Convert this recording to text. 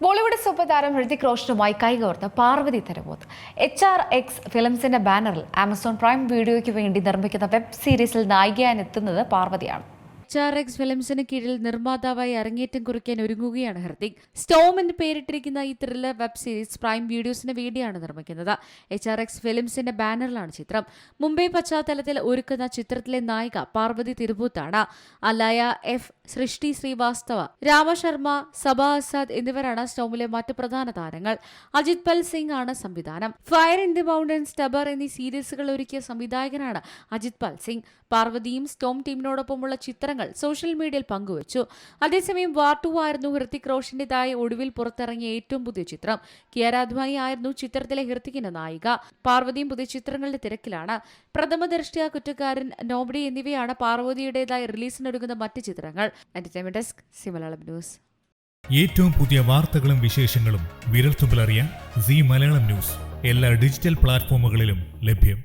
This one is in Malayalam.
ബോളിവുഡ് സൂപ്പർ താരം ഹൃതിക് റോഷനുമായി കൈകോർത്ത് പാർവതി തരവോത്ത്. HRX ഫിലിംസിന്റെ ബാനറിൽ ആമസോൺ പ്രൈം വീഡിയോയ്ക്ക് വേണ്ടി നിർമ്മിക്കുന്ന വെബ് സീരീസിൽ നായികയായി എത്തുന്നത് പാർവതിയാണ്. HRX ഫിലിംസിന് കീഴിൽ നിർമ്മാതാവായി അരങ്ങേറ്റം കുറിക്കാൻ ഒരുങ്ങുകയാണ് ഹൃതിക്. സ്റ്റോം എന്ന് പേരിട്ടിരിക്കുന്ന ഈ ത്രില്ലർ വെബ് സീരീസ് പ്രൈം വീഡിയോസിന് വേണ്ടിയാണ് നിർമ്മിക്കുന്നത്. HRX ഫിലിംസിന്റെ ബാനറിലാണ് ചിത്രം. മുംബൈ പശ്ചാത്തലത്തിൽ ഒരുക്കുന്ന ചിത്രത്തിലെ നായിക പാർവതി തിരുവൂത്താണ്. അലായ എഫ്, സൃഷ്ടി ശ്രീവാസ്തവ, രാമശർമ്മ, സബ ആസാദ് എന്നിവരാണ് സ്റ്റോമിലെ മറ്റ് പ്രധാന താരങ്ങൾ. അജിത് പൽ സിംഗ് ആണ് സംവിധാനം. ഫയർ ഇൻ ദി മൗണ്ടൻസ്, ടബർ എന്നീ സീരീസുകൾ ഒരുക്കിയ സംവിധായകനാണ് അജിത് പൽ സിംഗ്. പാർവതിയും സ്റ്റോം ടീമിനോടൊപ്പമുള്ള ചിത്രങ്ങൾ സോഷ്യൽ മീഡിയയിൽ പങ്കുവച്ചു. അതേസമയം വാർ 2 ആയിരുന്നു ഹൃതിക് റോഷന്റേതായി ഒടുവിൽ പുറത്തിറങ്ങിയ ഏറ്റവും പുതിയ ചിത്രം. കിയാര അദ്വാനി ആയിരുന്നു ചിത്രത്തിലെ ഹൃതിക്കിന്റെ നായിക. പാർവതിയും പുതിയ ചിത്രങ്ങളുടെ തിരക്കിലാണ്. പ്രഥമ ദൃഷ്ട്യാ, കുറ്റക്കാരൻ, നോബഡി എന്നിവയാണ് പാർവതിയുടേതായി റിലീസിനൊരുങ്ങുന്ന മറ്റ് ചിത്രങ്ങൾ. Entertainment desk, C Malayalam news. ഏറ്റവും പുതിയ വാർത്തകളും വിശേഷങ്ങളും വിരൽത്തുമ്പിലറിയാൻ സി മലയാളം ന്യൂസ് എല്ലാ ഡിജിറ്റൽ പ്ലാറ്റ്ഫോമുകളിലും ലഭ്യം.